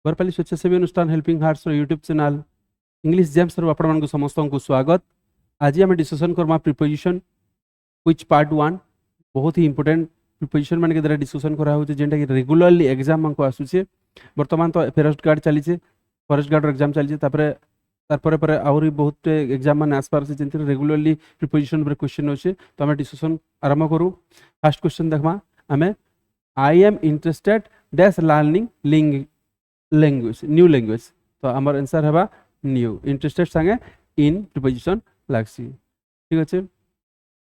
बरपाली स्वेच्छासेवी अनुष्ठान helping hearts YouTube channel English James आपण समस्त को स्वागत। आज आम discussion Karma preposition which part 1 बहुत ही इंपोर्टेंट प्रिपोजिशन मान के द्वारा डिस्कसन करा होचे जेंटा कि रेगुलरली एग्जाम मान को आसुचे। वर्तमान तो फॉरेस्ट गार्ड चलीचे, फॉरेस्ट गार्ड एग्जाम चलीचे, तारपरे परे आउरी बहुत एग्जाम मान आसपार से जेंति रेगुलरली प्रिपोजिशन पर क्वेश्चन होचे। तो हम डिस्कसन आरंभ करू। फर्स्ट क्वेश्चन देखमा हमें I am interested dash learning language new language. तो आमर आंसर है न्यू, इंटरेस्टेड संगे इन प्रिपोजिशन लागसी। ठीक अच्छे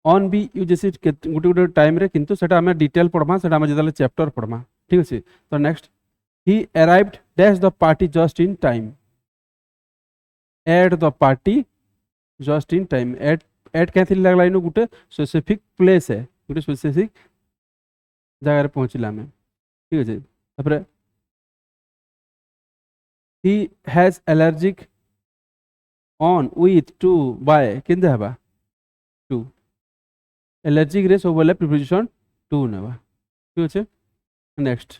ऑन भी यूज गोटे गोटे टाइम रे किंतु सेटा हमें डिटेल पढ़मा, सेटा हमें जदले चैप्टर पढ़मा। ठीक अच्छे तो next he arrived dash the party just in time. At the party just in time. At क्या लगला इनो गोटे स्पेसिफिक प्लेस है, गोटे स्पेसिफिक जगह पहुँचला हमें। ठीक अच्छे तापर he has allergic on with to by किंदे हबा to allergic रे सब बोले preposition to नेबा। ठीक अछि next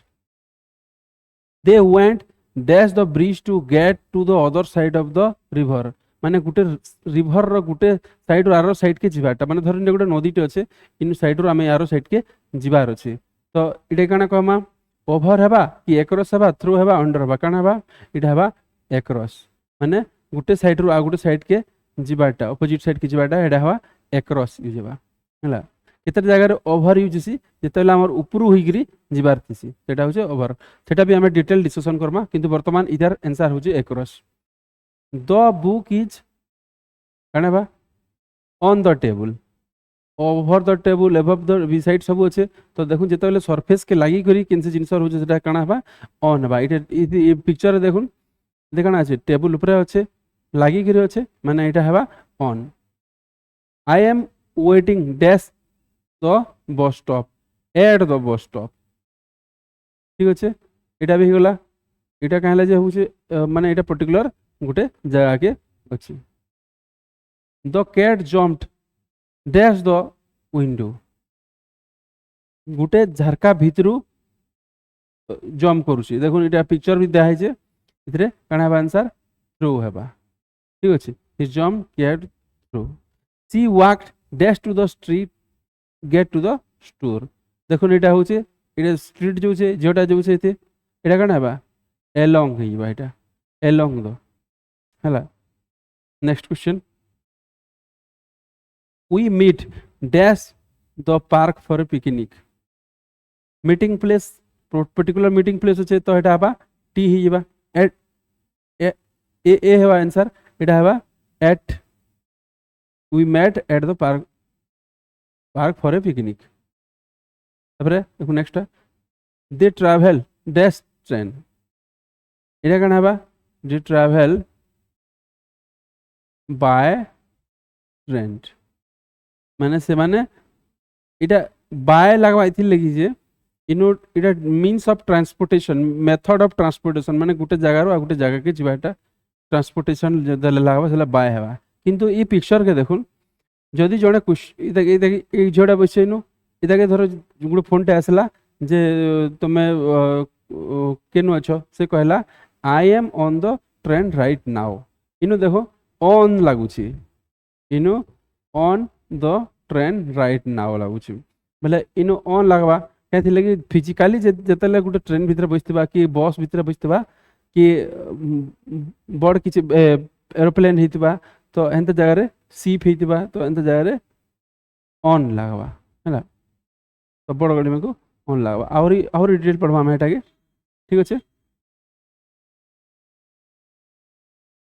they went dash the bridge to get to the other side of the river। माने गुटे रिवर रो गुटे साइड रो आरो साइड के जिबाटा, माने धरन गुटे नदीटे अछि इन साइड रो आमे आरो साइड के जिबार अछि। तो इटे काना कहमा ओभर हेबा कि एक्रॉस हेबा, थ्रू हेबा, अंडर हेबा, काना हेबा इटा हेबा एक्रॉस। माने गुटे साइड रो आ गुटे साइड के जिबाटा, ऑपोजिट साइड के जिबाटा एडा हेबा एक्रॉस यूज हेबा। हला केते जगह रे ओभर यूज सी जेतेला हमर ऊपरू होई गिरी जिबार थिसी सेटा होचे ओभर। सेटा भी हमें डिटेल डिस्कशन करमा किंतु वर्तमान इधर आंसर होचे एक्रॉस। द बुक इज काना हेबा on the table, over the table, above the beside सब अच्छे। तो देखो जेतेले सरफेस के लागि करी किनसे जिंस होचे सेटा काना हेबा ऑन हेबा। इटे पिक्चर देखुन देखाना अच्छे टेबल ऊपर अच्छे लागि करी अच्छे माने इटा हेबा on. I am waiting dash the bus stop at the bus stop. ठीक अच्छे इटा भी गला। इटा कहला जे होचे माने इटा पर्टिकुलर गुटे जगह के अच्छे। The cat jumped dash the window. गुटे झरका भितरू जम्प करूची। देखो इटा पिक्चर भी दिया है इतरे काना हेबा आंसर थ्रू हेबा। ठीक अछि he jump cat through. She walked dash to the street get to the store. देखो इटा होचे इटा स्ट्रीट जो छे जेटा जो छे इते इटा काना हेबा अलोंग हेबा, इटा अलोंग द हला। Next question we meet dash the park for a picnic। Meeting place particular meeting place अच्छे तो एटा हेबा टी ही जेबा एट ए ए हेबा आंसर एटा हेबा eight we met at the park for a picnic। तापरे देखो नेक्स्ट दे ट्रैवल डैश ट्रेन। एटा काना हेबा दे ट्रैवल बाय ट्रेन। माने से माने इटा बाय लगवा इथि लगी जे इनो इटा means of transportation, method of transportation माने गुटे जगह रो आ गुटे जगह के जिबाटा ट्रांसपोर्टेशन जदले लागबा सेला बाय हेबा। किंतु ई पिक्चर के देखुन जदि जणे कुछ ई जोडा बसेनो इदा के धरो गुडे फोन टे आसला जे तमे केनु अछो से कहला I am on the train right now. इनो देखो ऑन लागुची, इनो on the train right now लागुची बोले इनो ऑन लगवा क्या लगे फिजिकाली जेतेले गुटे ट्रेन भीतर बसथिबा कि बस भीतर बसथिबा कि बड़ किछि एरोप्लेन हेतिबा तो एंत जगह रे सीप हेतिबा तो एंत जगह रे ऑन लगवा हला। तो बड़ गाड़ी में को ऑन लगवा। और डिटेल पढ़वा हम एटा के। ठीक अच्छे